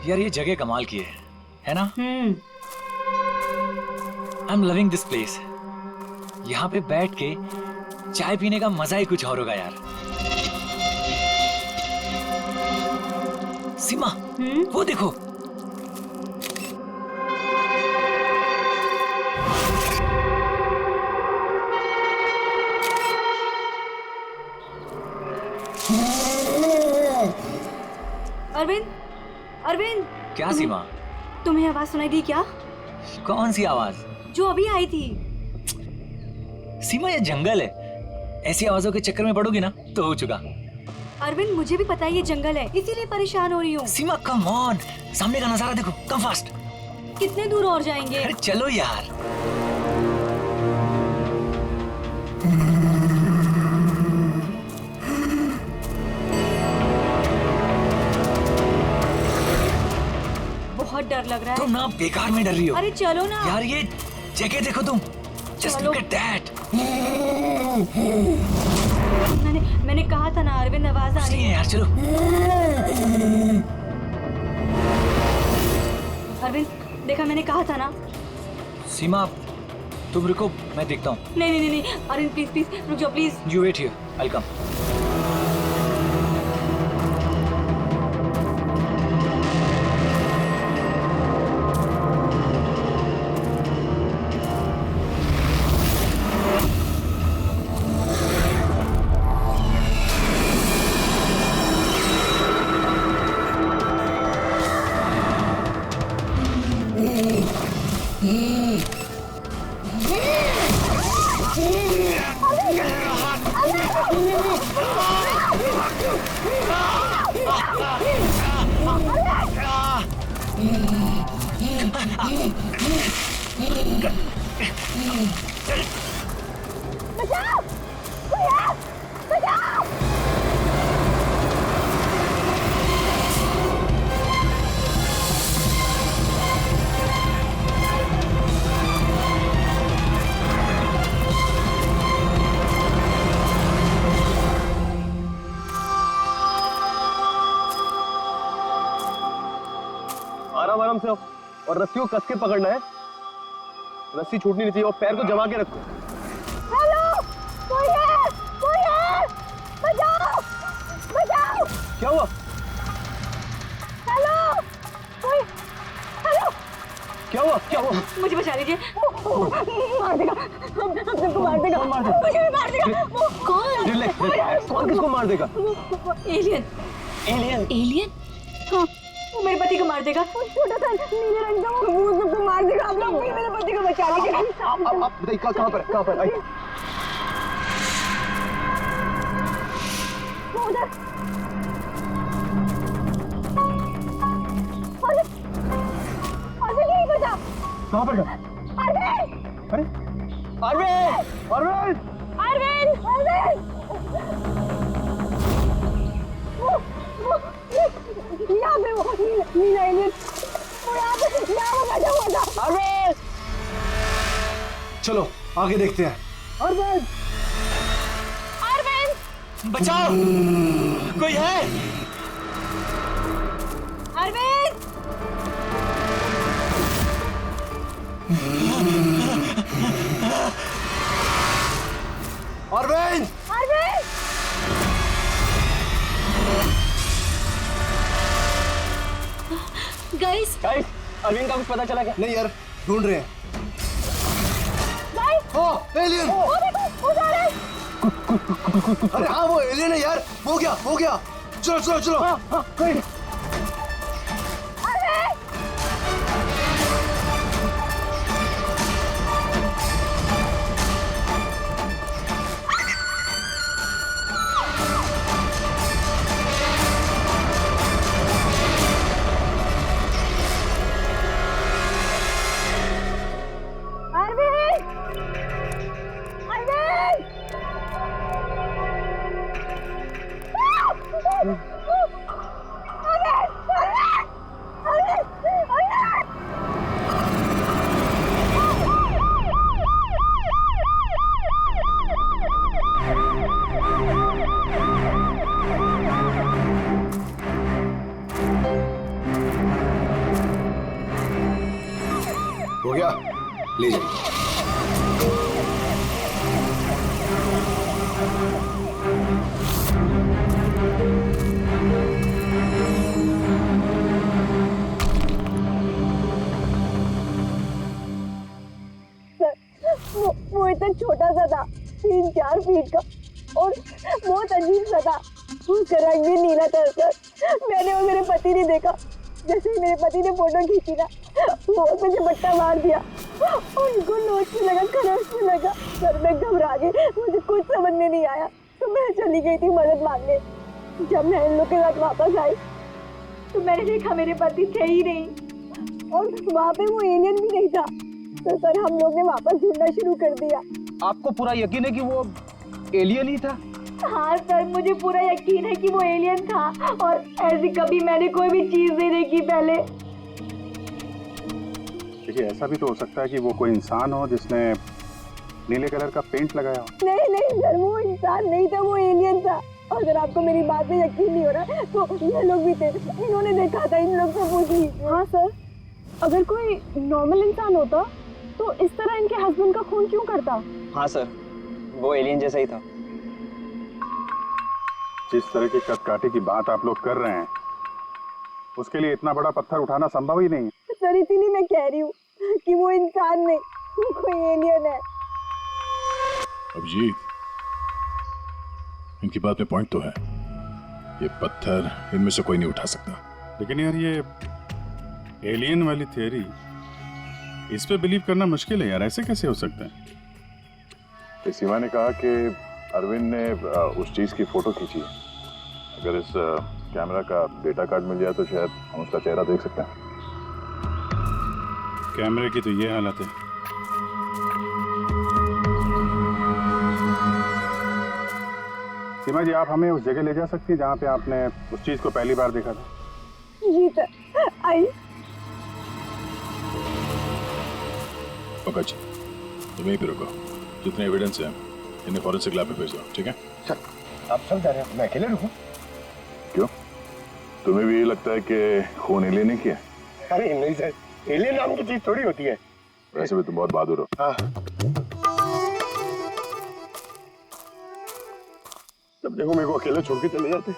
यार ये जगह कमाल की है ना? I am loving this place. यहाँ पे बैठ के चाय पीने का मजा ही कुछ और होगा यार। सीमा, वो देखो। अरविंद, अरविंद। क्या सीमा? तुम्हें आवाज सुनाई दी क्या? कौन सी आवाज? जो अभी आई थी। सीमा ये जंगल है, ऐसी आवाजों के चक्कर में पड़ोगी ना तो हो चुका। अरविंद मुझे भी पता है ये जंगल है, इसीलिए परेशान हो रही हूँ। सीमा कम ऑन, सामने का नजारा देखो, कम फास्ट। कितने दूर और जाएंगे? अरे चलो यार। बहुत डर लग रहा है। तुम ना बेकार में डर रही हो। अरे चलो ना यार, ये जगह देखो तुम। Just look at that. मैंने कहा था ना अरविंद, आवाज आ रही है यार। चलो अरविंद, देखा मैंने कहा था ना। सीमा तुम रुको, मैं देखता हूँ। नहीं नहीं नहीं अरविंद प्लीज प्लीज रुक जाओ please. You wait here, I'll come. बचाओ! बचाओ! आराम आराम से हो और रस्सी को कस के पकड़ना है। रस्सी छूटनी नहीं चाहिए और पैर को जमा के रखो। हेलो, कोई है? कोई है? बचाओ! बचाओ! क्या हुआ? हेलो, कोई? हेलो, क्या हुआ? क्या हुआ? मुझे बचा लीजिए। मार देगा, हम सबको मार देगा। मार देगा? मुझे भी मार देगा। कौन? कौन किसको मार देगा? एलियन। एलियन? एलियन? हाँ, वो मेरे पति को मार देगा। छोटा सा नीले रंग का वो सबको मार देगा। आप लोग भी मेरे पति को बचा लीजिए। आप बताइए कहाँ पर? कहाँ पर? आइए। वो उधर। अरविंद यहीं पर जा। कहाँ पर? अरविंद! अरे अरविंद! अरविंद! अरविंद! अरविंद! यहाँ पे वो नीला एलियन, वो यहाँ वो बैठा हुआ था। अरविंद! चलो आगे देखते हैं। अरविंद! अरविंद! बचाओ, कोई है? अरविंद! अरविंद! अरविंद! गाइस, अरविंद का कुछ पता चला क्या? नहीं यार, ढूंढ रहे हैं। गाइस! ओ एलियन! वो देखो, उधर है। अरे हाँ वो एलियन है यार। हो गया हो गया। चलो चलो चलो। अरविंद! वो इतना छोटा सा था, 3-4 फीट का, और बहुत अजीब सा था। उसका रंग भी नीला था सर। मैंने और मेरे पति ने देखा, जैसे ही मेरे पति ने फोटो खींची ना, वो मुझे बट्टा मार दिया। उनको नोच में लगा, खरोच में लगा। सर मैं घबरा गई, मुझे कुछ समझ में नहीं आया, तो मैं चली गई थी मदद मांगने। जब मैं इन लोग के साथ वापस आई तो मैंने देखा मेरे पति थे ही नहीं, और वहाँ पे वो एलियन भी नहीं था। तो सर हम लोग ने वापस ढूंढना शुरू कर दिया। आपको पूरा यकीन है कि वो एलियन ही था? हाँ सर, मुझे पूरा यकीन है कि वो एलियन था, और ऐसी कभी मैंने कोई भी चीज नहीं देखी पहले। देखिए, ऐसा भी तो हो सकता है कि वो कोई इंसान हो जिसने नीले कलर का पेंट लगाया हो। नहीं सर, वो इंसान नहीं था, वो एलियन था। और अगर आपको मेरी बात में यकीन नहीं हो रहा तो ये लोग भी थे, इन्होंने देखा था, इन लोग से पूछ लीजिए। हाँ सर, अगर कोई नॉर्मल इंसान होता तो इस तरह इनके हस्बैंड का खून क्यों करता? हाँ सर, वो एलियन जैसा ही था। जिस तरह की कदकाठी की बात आप लोग कर रहे हैं, उसके लिए इतना बड़ा पत्थर उठाना संभव ही नहीं है। सर इसीलिए मैं कह रही हूँ कि वो इंसान नहीं, वो कोई एलियन है। अभिजीत, इनकी बात में पॉइंट तो है। ये पत्थर इनमें से कोई नहीं उठा सकता। लेकिन यार, ये एलियन वाली थियरी, इस पे बिलीव करना मुश्किल है यार। ऐसे कैसे हो सकता है? सीमा ने कहा कि अरविंद ने उस चीज की फोटो खींची। अगर इस कैमरा का डेटा कार्ड मिल जाए तो शायद हम उसका चेहरा देख सकते हैं। कैमरे की तो ये हालत है। सीमा जी, आप हमें उस जगह ले जा सकती हैं जहाँ पे आपने उस चीज को पहली बार देखा था? जी सर, आई। ओके जी, तुम यहीं पे रुको। जितने एविडेंस हैं इन्हें फॉरेंसिक लैब में भेज दो, ठीक है? सर आप सब जा रहे हैं, मैं अकेले रुकूं? क्यों, तुम्हें भी ये लगता है कि खून एलियन ने किया? अरे नहीं सर, एलियन नाम की चीज थोड़ी होती है। वैसे भी तुम बहुत बहादुर हो। हाँ, तब देखो मेरे को अकेले छोड़ के चले जाते।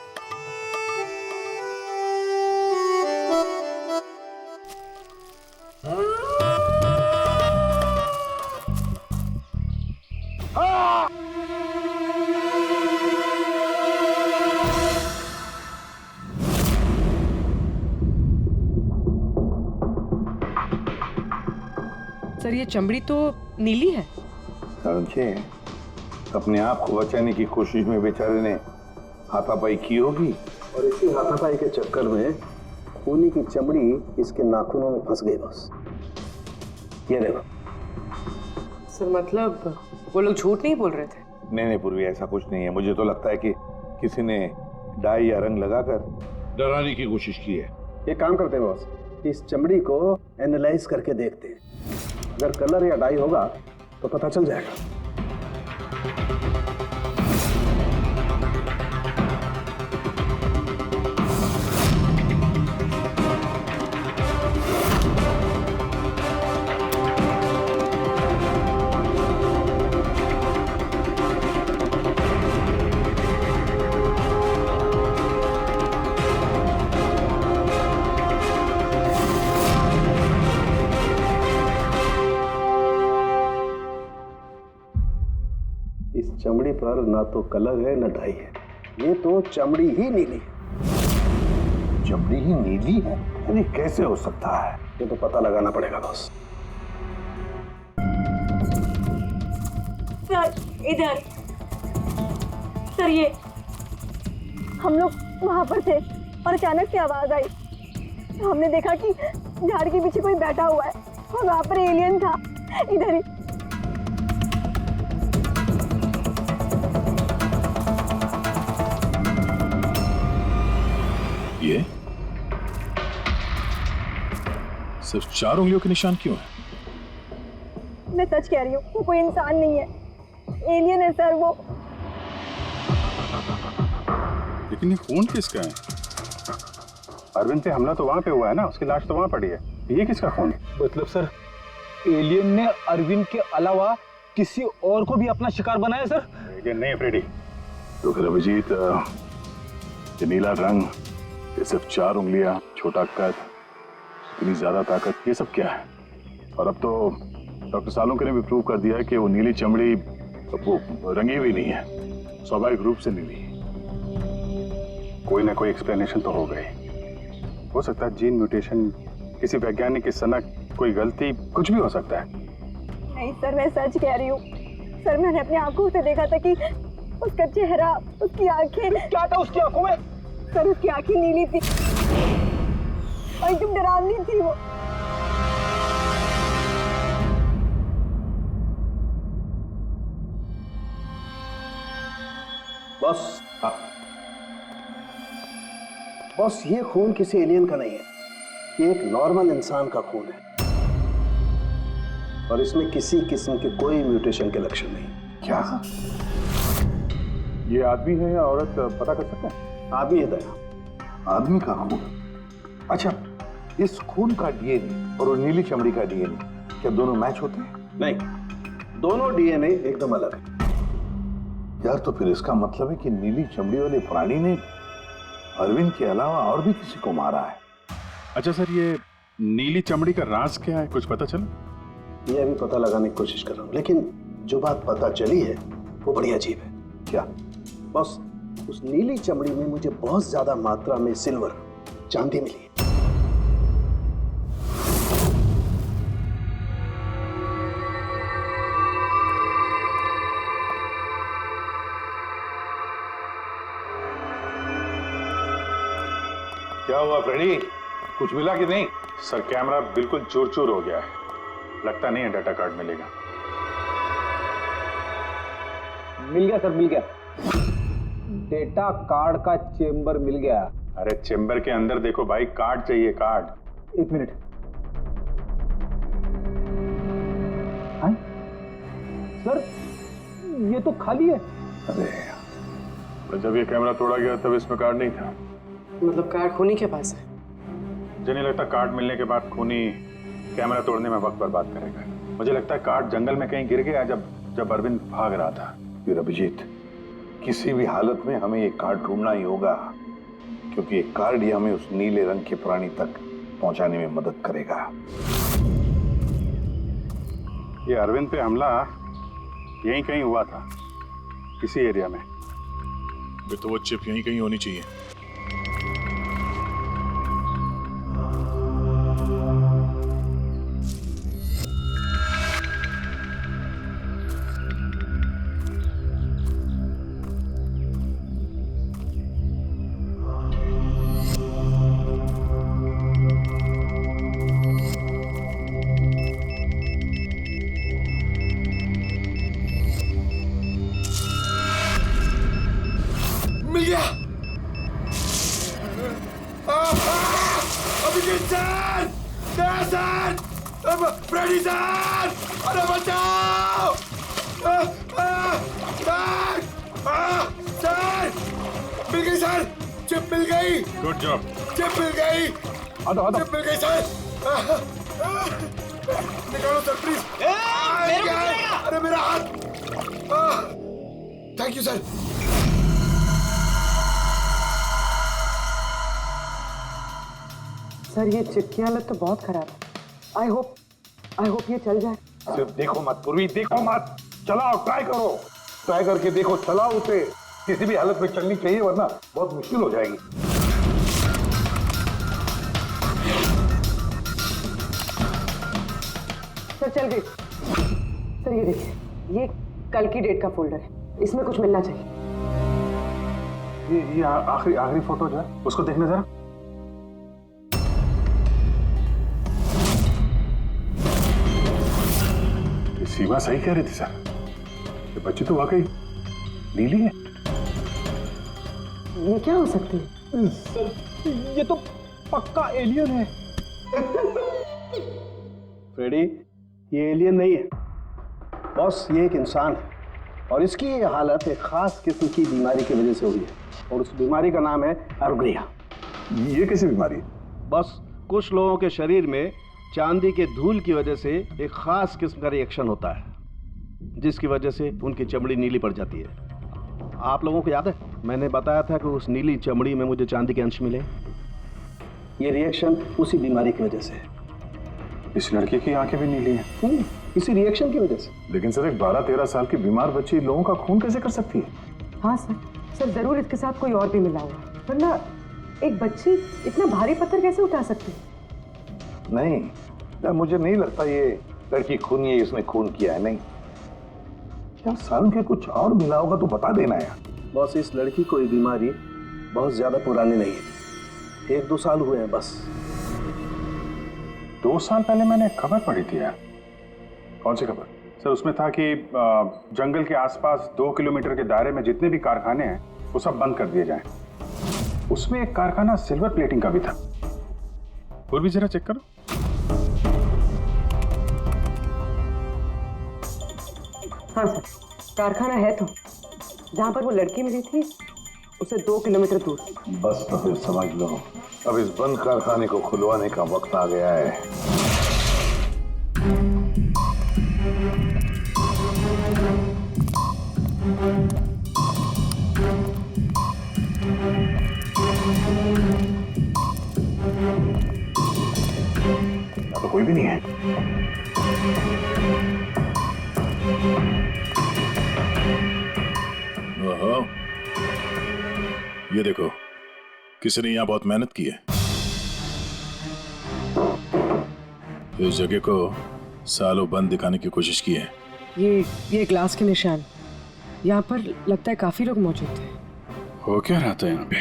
सर ये चमड़ी तो नीली है। समझे, अपने आप को बचाने की कोशिश में बेचारे ने हाथापाई की होगी, और इसी हाथापाई के चक्कर में खूनी की चमड़ी इसके नाखूनों में फंस गई। बस ये देखो। सर मतलब वो लोग झूठ नहीं बोल रहे थे? नहीं पूर्वी, ऐसा कुछ नहीं है। मुझे तो लगता है कि किसी ने डाई या रंग लगाकर डराने की कोशिश की है। एक काम करते हैं बॉस, इस चमड़ी को एनालाइज करके देखते हैं। अगर कलर या डाई होगा तो पता चल जाएगा। इस चमड़ी पर ना तो कलर है ना डाई है, ये तो चमड़ी ही नीली है। चमड़ी ही नीली है? यानी कैसे हो सकता है? ये तो पता लगाना पड़ेगा बॉस। सर इधर। सर ये हम लोग वहां पर थे और अचानक से आवाज आई। हमने देखा कि झाड़ के पीछे कोई बैठा हुआ है और वहां पर एलियन था, इधर ही। ये सिर्फ 4 उंगलियों के निशान क्यों है? मैं सच कह रही हूँ, वो कोई इंसान नहीं है, एलियन है सर वो। लेकिन ये खून किसका है? अरविंद पे हमला तो वहां पे हुआ है ना, उसकी लाश तो वहां पड़ी है। ये किसका खून है? मतलब सर, एलियन ने अरविंद के अलावा किसी और को भी अपना शिकार बनाया सर? एलियन नहीं, अफ्रीडी। तो फिर अभिजीत, ये नीला रंग, ये सिर्फ 4 उंगलियां, छोटा कद, इतनी ज्यादा ताकत, ये सब क्या है? और अब तो डॉक्टर सालुंके ने भी प्रूव कर दिया है कि वो नीली चमड़ी वो रंगी हुई नहीं है, स्वाभाविक रूप से नीली है। कोई ना कोई एक्सप्लेनेशन तो हो गई। हो सकता है जीन म्यूटेशन, किसी वैज्ञानिक की सनक, कोई गलती, कुछ भी हो सकता है। नहीं सर, मैं सच कह रही हूँ सर। मैंने अपनी आंखों से देखा था कि उसका चेहरा, उसकी आंखें। क्या था उसकी आंखों में? सर उसकी आंखें नीली थी और एकदम डरावनी थी वो। बॉस, बॉस ये खून किसी एलियन का नहीं है, ये एक नॉर्मल इंसान का खून है और इसमें किसी किस्म के कोई म्यूटेशन के लक्षण नहीं। क्या ये आदमी है या औरत पता कर सकते हैं? आदमी है दया। आदमी का खून? अच्छा, इस खून का डीएनए और वो नीली चमड़ी का डीएनए क्या दोनों मैच होते हैं? नहीं, दोनों डीएनए एकदम अलग है। यार तो फिर इसका मतलब है कि नीली चमड़ी वाले प्राणी ने अरविंद के अलावा और भी किसी को मारा है। अच्छा सर, ये नीली चमड़ी का राज क्या है, कुछ पता चला? ये अभी पता लगाने की कोशिश कर रहा हूँ, लेकिन जो बात पता चली है वो बड़ी अजीब है। क्या? बस उस नीली चमड़ी में मुझे बहुत ज्यादा मात्रा में सिल्वर, चांदी मिली है। क्या हुआ फ्रेडी, कुछ मिला कि नहीं? सर कैमरा बिल्कुल चूर चूर हो गया है, लगता नहीं है डाटा कार्ड मिलेगा। मिल गया सर, मिल गया। डेटा कार्ड का चेंबर मिल गया। अरे चेंबर के अंदर देखो भाई, कार्ड चाहिए, कार्ड। एक मिनट। हाँ? सर ये तो खाली है। अरे तो जब ये कैमरा तोड़ा गया तब इसमें कार्ड नहीं था। मतलब कार्ड खूनी के पास है? मुझे नहीं लगता कार्ड मिलने के बाद खूनी कैमरा तोड़ने में वक्त बर्बाद करेगा। मुझे लगता है कार्ड जंगल में कहीं गिर गया जब अरविंद भाग रहा था। फिर अभिजीत, किसी भी हालत में हमें ये कार्ड ढूंढना ही होगा, क्योंकि ये कार्ड ही हमें उस नीले रंग के प्राणी तक पहुंचाने में मदद करेगा। ये अरविंद पे हमला यहीं कहीं हुआ था, इसी एरिया में। तो वो चिप यहीं कहीं होनी चाहिए। मिल गया। Abhijeet sir, sir, Freddie sir, अरे बचाओ! सर, मिल गई सर, चिप मिल गई। Good job. चिप मिल गई। चिप मिल गई सर। निकालो सर प्लीज। अरे मेरा हाथ। Thank you sir. सर ये चिप की हालत तो बहुत खराब है। आई होप ये चल जाए। सिर्फ देखो मत पूर्वी, देखो मत, चलाओ, ट्राई करो, ट्राई करके देखो, चलाओ उसे। किसी भी हालत में चलनी चाहिए, वरना बहुत मुश्किल हो जाएगी। सर चल गई। सर ये देखिए, ये कल की डेट का फोल्डर है, इसमें कुछ मिलना चाहिए। ये आखिरी फोटो जो है उसको देखने जरा। सीमा सही कह रही थी सर, ये बच्ची तो वाकई नीली है। ये क्या हो सकती है? सर ये तो पक्का एलियन है। फ्रेडी, ये एलियन नहीं है बॉस, ये एक इंसान है और इसकी ये हालत एक खास किस्म की बीमारी की वजह से हुई है और उस बीमारी का नाम है अर्गरिया। ये कैसी बीमारी है? बस कुछ लोगों के शरीर में चांदी के धूल की वजह से एक खास किस्म का रिएक्शन होता है, जिसकी वजह से उनकी चमड़ी नीली पड़ जाती है। आप लोगों को याद है मैंने बताया था कि उस नीली चमड़ी में मुझे चांदी के अंश मिले। ये रिएक्शन उसी बीमारी की वजह से है। इस लड़के की आंखें भी नीली हैं। किसी रिएक्शन की वजह से। लेकिन सर एक 12-13 साल की बीमार बच्ची लोगों का खून कैसे कर सकती है? हाँ सर जरूर इसके साथ कोई और भी मिला हुआ है, वरना एक बच्ची इतना भारी पत्थर कैसे उठा सकती है? नहीं यार, मुझे नहीं लगता ये लड़की खून है, इसने खून किया है। नहीं यार, साल के कुछ और मिला होगा तो बता देना यार। बॉस, इस लड़की को ये बीमारी बहुत ज्यादा पुरानी नहीं है, 1-2 साल हुए हैं बस। 2 साल पहले मैंने एक खबर पढ़ी थी यार। कौन सी खबर? सर उसमें था कि जंगल के आसपास 2 किलोमीटर के दायरे में जितने भी कारखाने हैं वो सब बंद कर दिए जाएं। उसमें एक कारखाना सिल्वर प्लेटिंग का भी था। और भी जरा चेक करो। हाँ सर, कारखाना है तो जहाँ पर वो लड़की मिली थी उसे 2 किलोमीटर दूर। बस तो फिर समझ लो, अब इस बंद कारखाने को खुलवाने का वक्त आ गया है। तो कोई भी नहीं है। ओहो, ये देखो, किसी ने यहाँ बहुत मेहनत की है। इस जगह को सालों बंद दिखाने की कोशिश की है। ये ग्लास के निशान, यहाँ पर लगता है काफी लोग मौजूद थे। हो क्या रहा था यहाँ पे?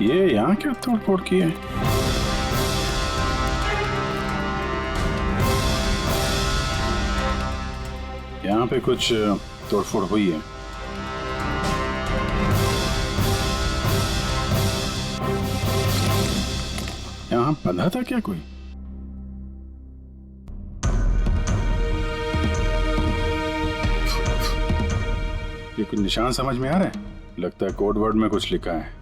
ये यहाँ क्या तोड़ फोड़ की है? यहाँ पे कुछ तोड़फोड़ हुई है। यहाँ बंधा था क्या कोई? ये कुछ निशान समझ में आ रहा है? लगता है कोड वर्ड में कुछ लिखा है।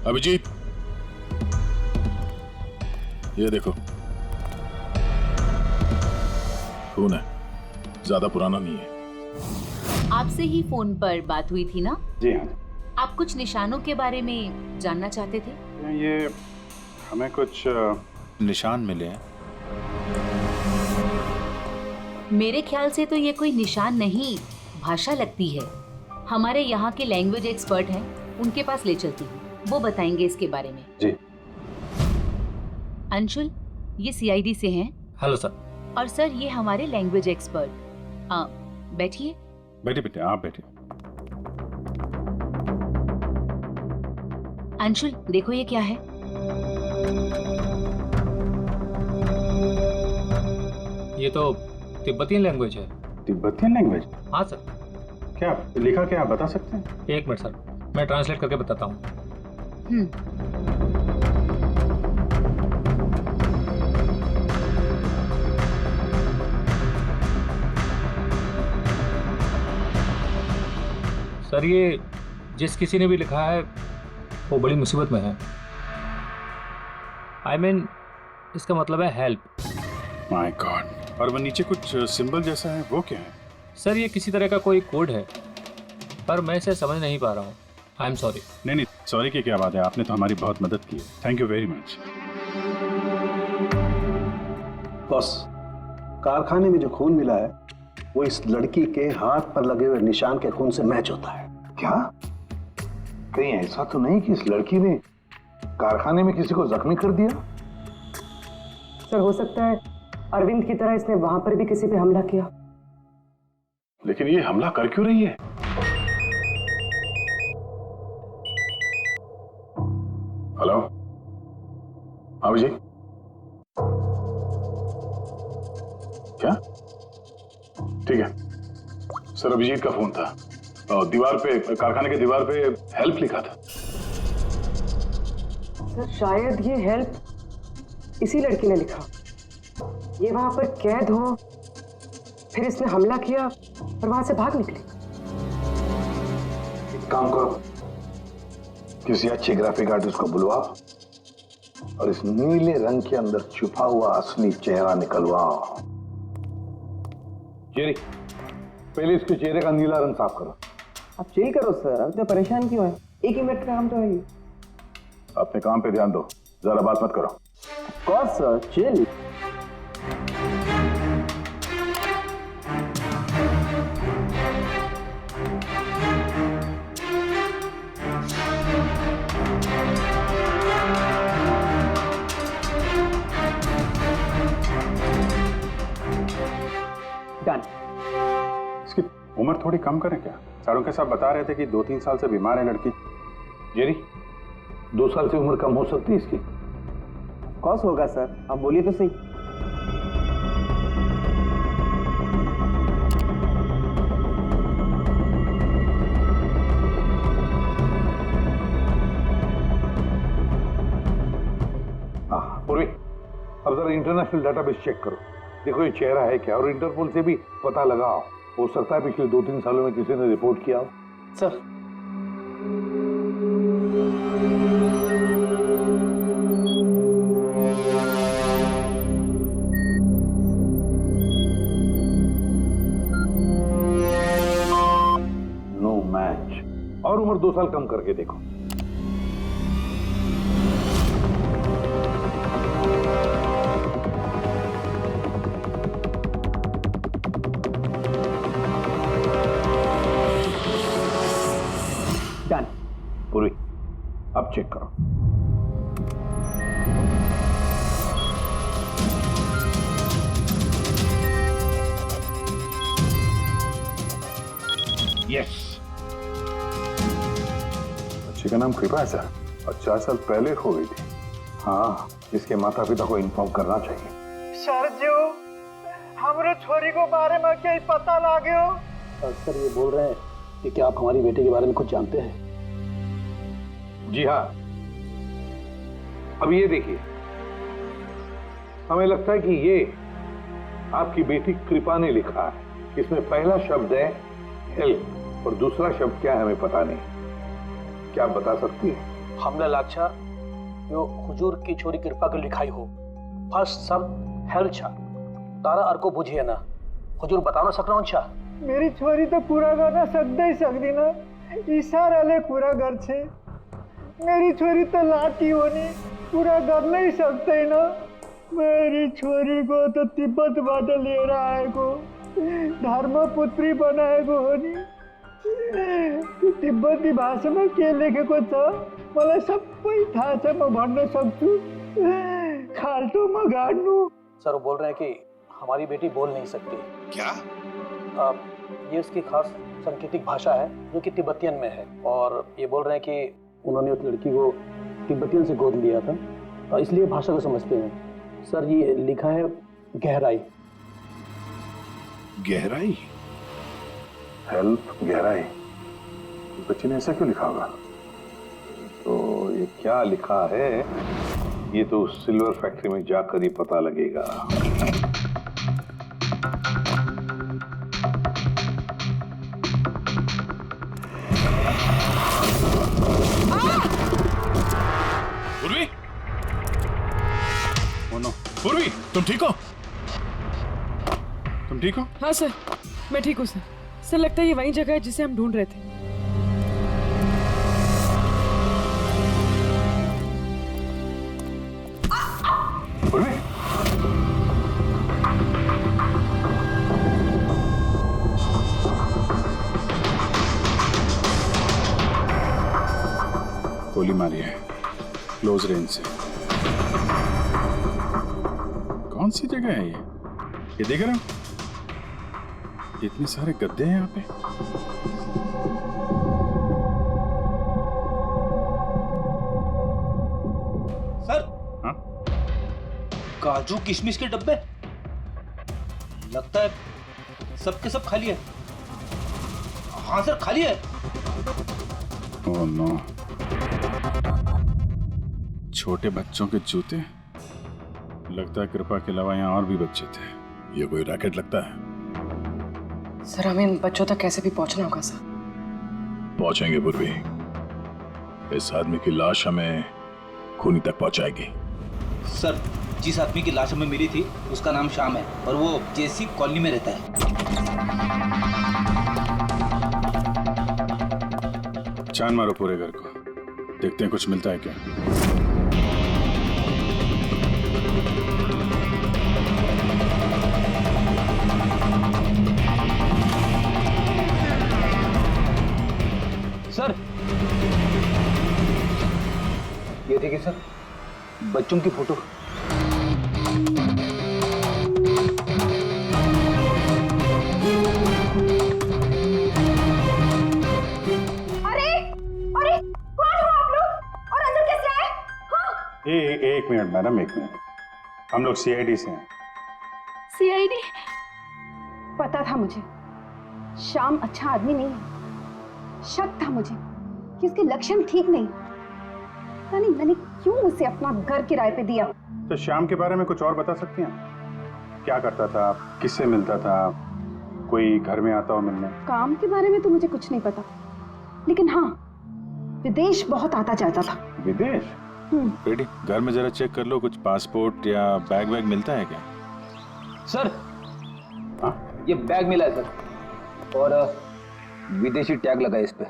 अभिजीत, ये देखो, खून है, ज्यादा पुराना नहीं है। आपसे ही फोन पर बात हुई थी ना? जी हाँ। आप कुछ निशानों के बारे में जानना चाहते थे? ये हमें कुछ निशान मिले हैं। मेरे ख्याल से तो ये कोई निशान नहीं, भाषा लगती है। हमारे यहाँ के लैंग्वेज एक्सपर्ट हैं, उनके पास ले चलती हूँ, वो बताएंगे इसके बारे में। जी। अंशुल, ये सीआईडी से हैं। Hello sir. और सर, ये हमारे लैंग्वेज एक्सपर्ट। बैठिए। बैठे बेटे, आप बैठे। अंशुल, देखो ये क्या है। ये तो तिब्बतियन लैंग्वेज है। Tibetan language? हाँ सर। क्या लिखा, क्या आप बता सकते हैं? 1 मिनट सर, मैं ट्रांसलेट करके बताता हूँ। सर, ये जिस किसी ने भी लिखा है वो बड़ी मुसीबत में है। I mean, इसका मतलब है हेल्प। My God. और वो नीचे कुछ सिंबल जैसा है, वो क्या है? सर, ये किसी तरह का कोई कोड है, पर मैं इसे समझ नहीं पा रहा हूँ। I am sorry. नहीं, सॉरी की क्या बात है, आपने तो हमारी बहुत मदद की है। Thank you very much. Boss, कारखाने में जो खून मिला है वो इस लड़की के हाथ पर लगे हुए निशान के खून से मैच होता है। क्या? कहीं ऐसा तो नहीं कि इस लड़की ने कारखाने में किसी को जख्मी कर दिया? सर, हो सकता है अरविंद की तरह इसने वहां पर भी किसी पे हमला किया। लेकिन ये हमला कर क्यों रही है? हेलो, हाँ जी। क्या? ठीक है सर, अभिजीत का फोन था। दीवार पे, कारखाने के दीवार पे हेल्प लिखा था। सर, शायद ये हेल्प इसी लड़की ने लिखा। ये वहां पर कैद हो, फिर इसने हमला किया और वहां से भाग निकली। एक काम करो, किसी अच्छे ग्राफिक आर्टिस्ट को बुलवाओ और इस नीले रंग के अंदर छुपा हुआ असली चेहरा निकलवाओ। जेरी, पहले इसके चेहरे का नीला रंग साफ करो। आप चिल करो सर, अब तो परेशान क्यों है? 1 ही मिनट का काम तो है ये। अपने काम पे ध्यान दो, ज्यादा बात मत करो। कौन सर, चिल। डन। इसकी उम्र थोड़ी कम करें क्या? सारों के साथ बता रहे थे कि 2-3 साल से बीमार है लड़की। जेरी, 2 साल से उम्र कम हो सकती है इसकी? कौस होगा सर, आप बोलिए तो सही। हाँ पूर्वी, अब जरा इंटरनेशनल डाटाबेस चेक करो, देखो ये चेहरा है क्या, और इंटरपोल से भी पता लगाओ। हो सकता है पिछले 2-3 सालों में किसी ने रिपोर्ट किया हो। सर नो मैच, और उम्र 2 साल कम करके देखो। डन। पूरी, अब चेक करो। यस, बच्चे का नाम कृपा है सर, और 4 साल पहले हो गई थी। हाँ, इसके माता पिता को इन्फॉर्म करना चाहिए। सर जो हमरे छोरी को बारे में क्या पता लागे हो? सर ये बोल रहे हैं कि क्या आप हमारी बेटी के बारे में कुछ जानते हैं? जी हाँ, अब ये देखिए, हमें लगता है कि ये आपकी बेटी कृपा ने लिखा है। इसमें पहला शब्द है हेल्प और दूसरा शब्द क्या है हमें पता नहीं। क्या आप बता सकती हैं? हमने लाक्षा यो हुजूर की छोरी कृपा के लिखाई हो। फर्स्ट शब्द हेल्प छा, तारा अर्को बुझिए ना, हुजूर बता ना सकना छा। मेरी छोरी तो पूरा करना सकते ही सकती ना, इशारा ले पूरा घर छे। मेरी छोरी तो लाठी होनी पूरा कर नहीं सकते ना। मेरी छोरी को तो तिब्बत बाटे ले रहा है को, धर्मपुत्री बनाए को होनी। तिब्बती भाषा में के लेखे को छ मलाई सबै थाहा छ, म भन्न सक्छु। खाल्टो म गाड्नु। सर वो बोल रहे हैं कि हमारी बेटी बोल नहीं सकती। क्या? ये उसकी खास सांकेतिक भाषा है जो कि तिब्बतियन में है, और ये बोल रहे हैं कि उन्होंने उस लड़की को तिब्बतियन से गोद लिया था, इसलिए भाषा को समझते हैं। सर ये लिखा है गहराई। गहराई? हेल्प गहराई, बच्चे ने ऐसा क्यों लिखा होगा? तो ये क्या लिखा है, ये तो सिल्वर फैक्ट्री में जाकर ही पता लगेगा। पूर्वी, पूर्वी, तुम ठीक हो? तुम ठीक हो? हाँ सर, मैं ठीक हूँ सर। सर लगता है ये वही जगह है जिसे हम ढूंढ रहे थे। पूर्वी, गोली मारी है क्लोज रेंज से। कौन सी जगह है ये देख रहे हो? इतने सारे गद्दे हैं यहाँ पे। सर, हाँ? काजू किशमिश के डब्बे, लगता है सबके सब खाली है। हाँ सर, खाली है। ओह नो, छोटे बच्चों के जूते। लगता है कृपा के अलावा यहाँ और भी बच्चे थे। ये कोई रैकेट लगता है। सर हमें इन बच्चों तक कैसे भी पहुंचना होगा सर। पहुंचेंगे पूर्वी, इस आदमी की लाश हमें खूनी तक पहुंचाएगी। सर, जिस आदमी की लाश हमें मिली थी उसका नाम श्याम है और वो जेसी कॉलोनी में रहता है। छान मारो पूरे घर को, देखते हैं कुछ मिलता है क्या। सर, ये देखिए सर, बच्चों की फोटो। एक मिनट मैडम, एक मिनट। हम लोग सीआईडी से हैं। सीआईडी? पता था मुझे श्याम अच्छा आदमी नहीं है। शक था मुझे कि उसके लक्षण ठीक नहीं। यानी मैंने क्यों उसे अपना घर किराए पे दिया? तो श्याम के बारे में कुछ और बता सकती हैं? क्या करता था, किससे मिलता था, कोई घर में आता हो मिलने? काम के बारे में तो मुझे कुछ नहीं पता, लेकिन हाँ, विदेश बहुत आता जाता था। विदेश? बेटी, घर में जरा चेक कर लो, कुछ पासपोर्ट या बैग वैग मिलता है क्या? सर, हाँ? ये बैग मिला है सर, और विदेशी टैग लगा है इस पे।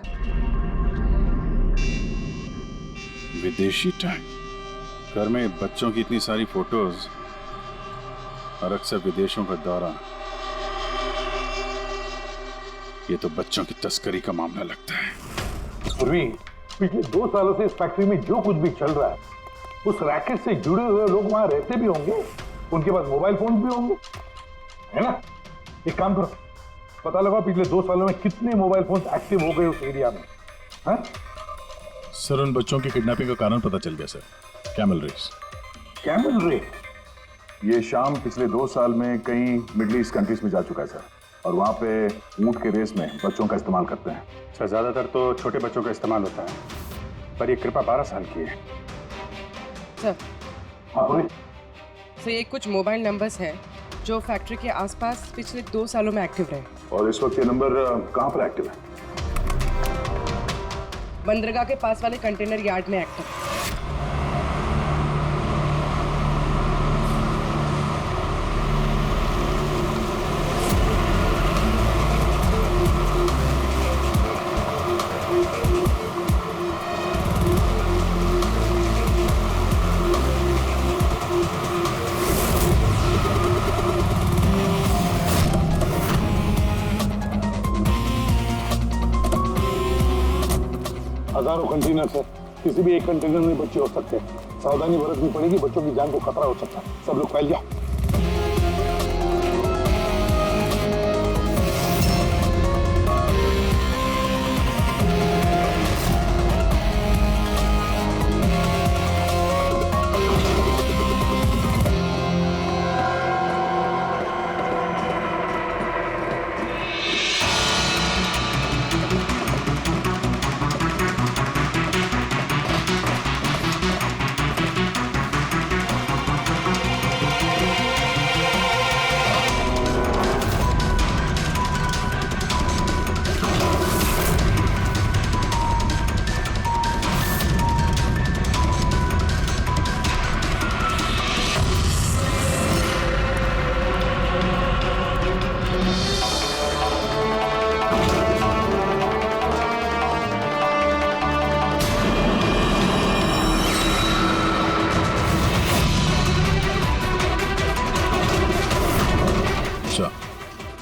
विदेशी टैग? घर में बच्चों की इतनी सारी फोटोज और अक्सर विदेशों का दौरा, ये तो बच्चों की तस्करी का मामला लगता है। पूर्वी, पिछले 2 सालों से इस फैक्ट्री में जो कुछ भी चल रहा है, उस रैकेट से जुड़े हुए लोग वहां रहते भी होंगे, उनके पास मोबाइल फोन भी होंगे, है ना? एक काम करो, पता लगा पिछले 2 सालों में कितने मोबाइल फोन एक्टिव हो गए उस एरिया में। है? सर, उन बच्चों की किडनैपिंग का कारण पता चल गया sir. Camel race. Camel race? ये श्याम पिछले 2 साल में कई मिडिल ईस्ट कंट्रीज में जा चुका है सर, और वहाँ पे ऊंट के रेस में बच्चों का इस्तेमाल करते हैं सर। ज्यादातर तो छोटे बच्चों का इस्तेमाल होता है, पर ये कृपा 12 साल की है सर। हाँ पूरी? सर, ये कुछ मोबाइल नंबर्स हैं जो फैक्ट्री के आसपास पिछले 2 सालों में एक्टिव रहे। और इस वक्त ये नंबर कहाँ पर एक्टिव है? बंदरगाह के पास वाले कंटेनर यार्ड में एक्टिव। हजारों कंटेनर है, किसी भी एक कंटेनर में बच्चे हो सकते हैं। सावधानी बरतनी पड़ेगी, बच्चों की जान को खतरा हो सकता है। सब लोग फैल जाओ।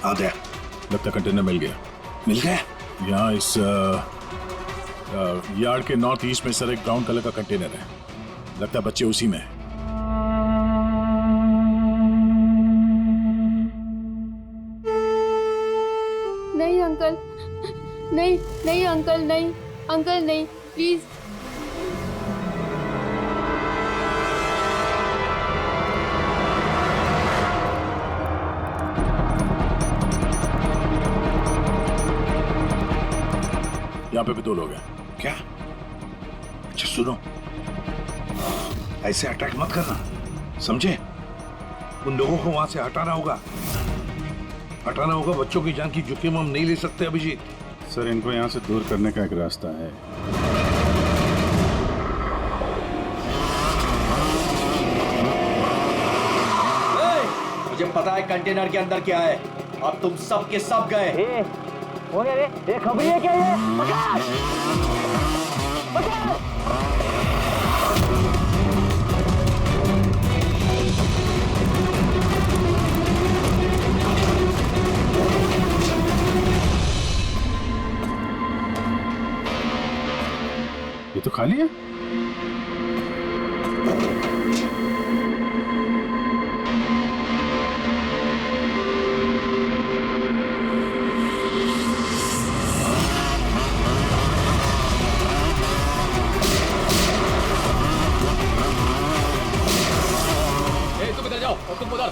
आ गया, लगता कंटेनर मिल गया। मिल गया? यहाँ इस यार्ड के नॉर्थ ईस्ट में सर एक ब्राउन कलर का कंटेनर है, लगता है बच्चे उसी में है। नहीं अंकल, नहीं नहीं अंकल, नहीं अंकल, नहीं प्लीज। यहाँ पे भी 2 लोग हैं। क्या? अच्छा सुनो, ऐसे अटैक मत करना, समझे? उन लोगों को वहां से हटाना होगा, हटाना होगा। बच्चों की जान की जोखिम हम नहीं ले सकते अभिजीत। सर, इनको यहाँ से दूर करने का एक रास्ता है। मुझे पता है कंटेनर के अंदर क्या है। अब तुम सब के सब गए। ओए अरे ये खबरी है क्या ये? पकड़! पकड़! ये तो खाली है। तुम इधर जाओ और तुम उधर।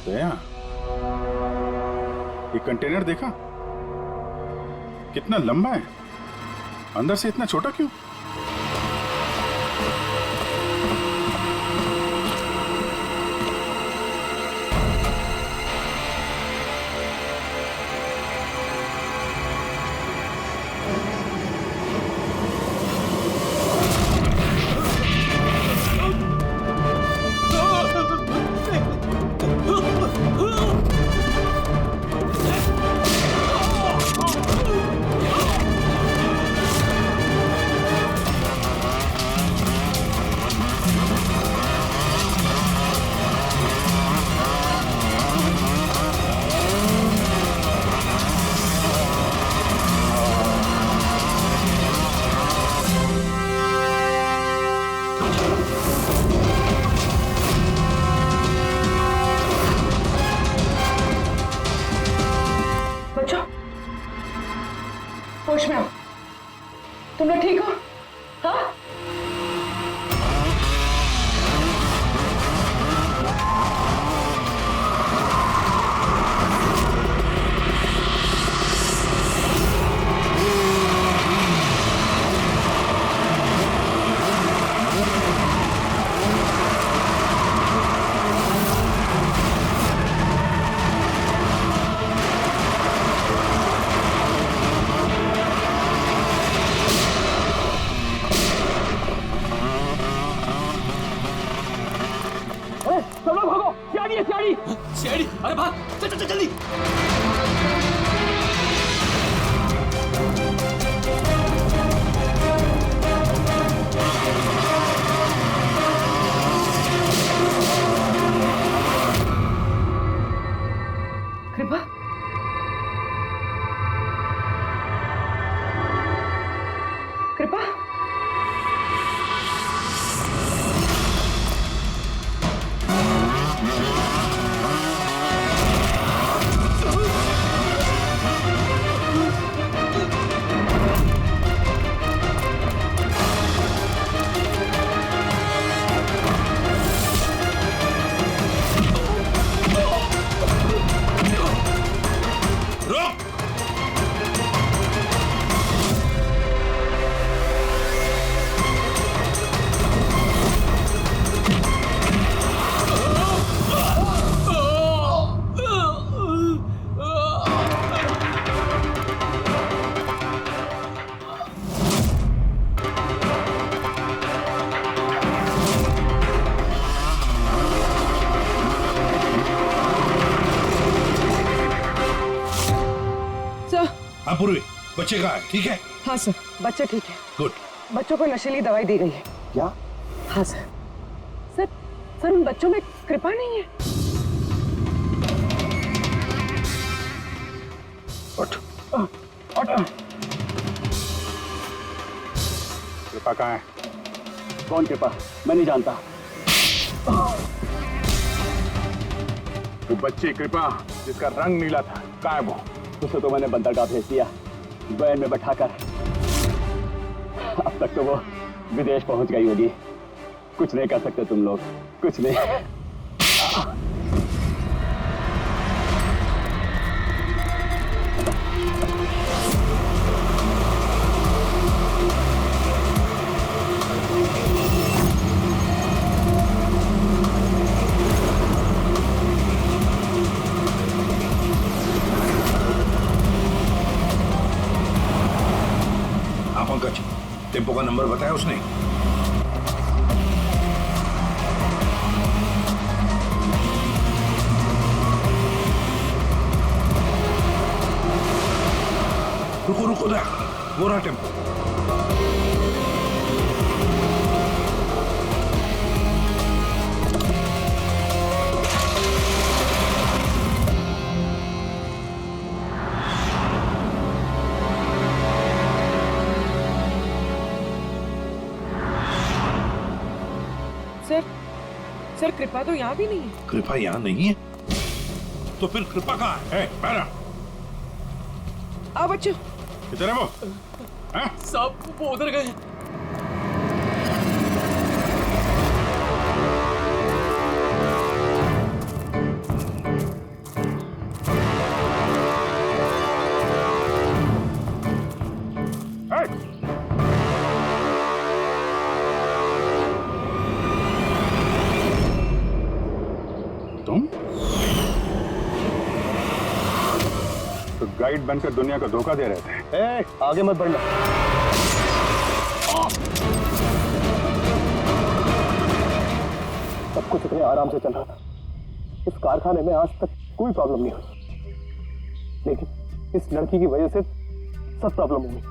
दया, ये कंटेनर देखा कितना लंबा है, अंदर से इतना छोटा क्यों? होश में आओ। तुम लोग ठीक हो? हाँ? शेरी, अरे भाग, चल चल चल जल्दी। कृपा, कृपा, हाँ पूर्वी, बच्चे कहाँ है? ठीक है? हाँ सर, बच्चे ठीक है। गुड। बच्चों को नशीली दवाई दी गई है। क्या? हाँ सर। सर, सर उन बच्चों में कृपा नहीं है। उठ। कृपा कहाँ है? कौन कृपा? मैं नहीं जानता। वो बच्ची कृपा जिसका रंग नीला था, कहाँ है वो? उसे तो मैंने बंदरगाह भेज दिया, वैन में बैठाकर। अब तक तो वो विदेश पहुंच गई होगी। कुछ नहीं कर सकते तुम लोग, कुछ नहीं। पंकज, टेम्पो का नंबर बताया उसने? रुको रुको ना, वो रहा टेम्पो। सर कृपा तो यहाँ भी नहीं है। कृपा यहाँ नहीं है तो फिर कृपा कहाँ है? पैरा आ बच्चों, किधर है वो? साहब वो उधर गए। तुम तो गाइड बनकर दुनिया को धोखा दे रहे थे। आगे मत बढ़ना। सब कुछ इतने आराम से चल रहा था। इस कारखाने में आज तक कोई प्रॉब्लम नहीं हुई, लेकिन इस लड़की की वजह से सब प्रॉब्लम हुई।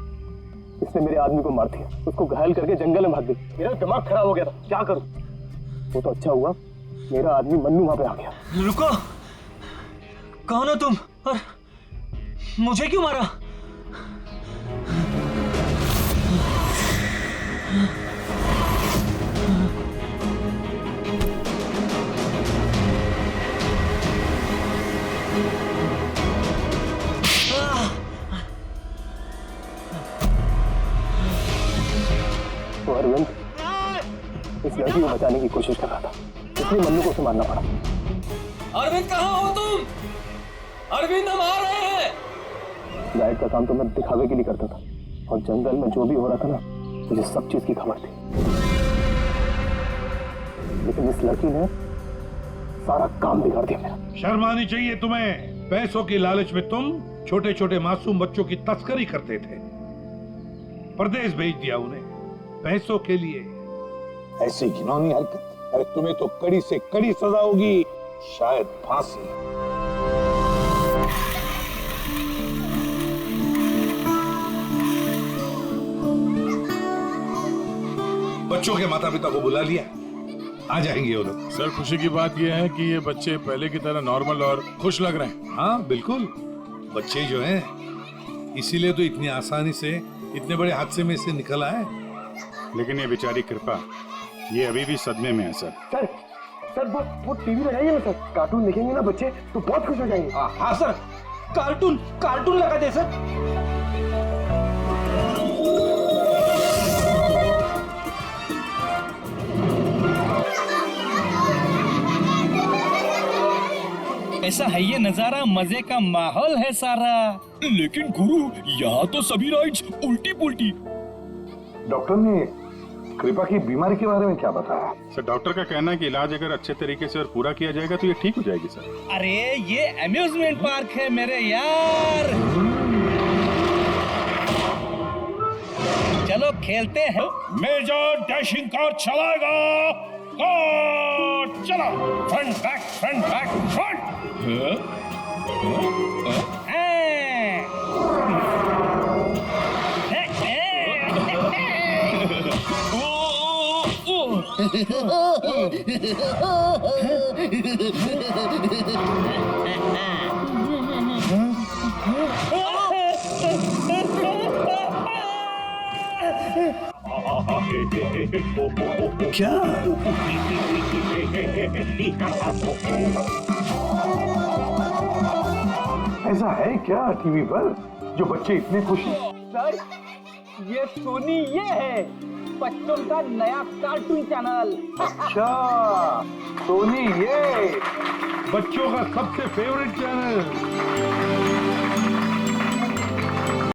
इसने मेरे आदमी को मार दिया, उसको घायल करके जंगल में भाग गई। मेरा दिमाग खराब हो गया था, क्या करूं? वो तो अच्छा हुआ मेरा आदमी मन्नू वहां पे आ गया। रुको, कौन हो तुम और मुझे क्यों मारा? तो अरविंद इस लड़की को बचाने की कोशिश कर रहा था, इसलिए मन्नू को उसे मारना पड़ा। अरविंद कहाँ हो तुम? अरविंद हम आ रहे हैं। गाइड का काम तो मैं दिखावे के लिए करता था, और जंगल में जो भी हो रहा था ना, मुझे सब चीज की खबर थी। लेकिन इस लड़की ने सारा काम बिगाड़ दिया मेरा। शर्म आनी चाहिए तुम्हें। पैसों की लालच में तुम छोटे छोटे मासूम बच्चों की तस्करी करते थे, परदेश भेज दिया उन्हें पैसों के लिए। ऐसी घिनौनी हरकत, अरे तुम्हें तो कड़ी से कड़ी सजा होगी, शायद फांसी। बच्चों के माता पिता को बुला लिया, आ जाएंगे वो लोग। सर खुशी की बात यह है कि ये बच्चे पहले की तरह नॉर्मल और खुश लग रहे हैं। हाँ बिल्कुल, बच्चे जो हैं इसीलिए तो इतनी आसानी से इतने बड़े हादसे में से निकल आए। लेकिन ये बेचारी कृपा, ये अभी भी सदमे में है सर। सर वो टीवी लगाइए ना सर, कार्टून देखेंगे ना बच्चे तो बहुत खुश हो जाएंगे। हाँ सर, कार्टून लगा दे सर। ऐसा है ये नजारा, मजे का माहौल है सारा। लेकिन गुरु, यहाँ तो सभी राइड्स उल्टी पुल्टी। डॉक्टर ने कृपा की बीमारी के बारे में क्या बताया? सर डॉक्टर का कहना है कि इलाज अगर अच्छे तरीके से और पूरा किया जाएगा तो ये ठीक हो जाएगी सर। अरे ये अम्यूजमेंट पार्क है मेरे यार, चलो खेलते हैं। मेजर डैशिंग कार चलाएगा। चलो, फ्रंट बैक फ्रंट। क्या ऐसा है क्या टीवी पर जो बच्चे इतने खुश हैं? सर ये सोनी ये है बच्चों का नया कार्टून चैनल। अच्छा, सोनी ये बच्चों का सबसे फेवरेट चैनल।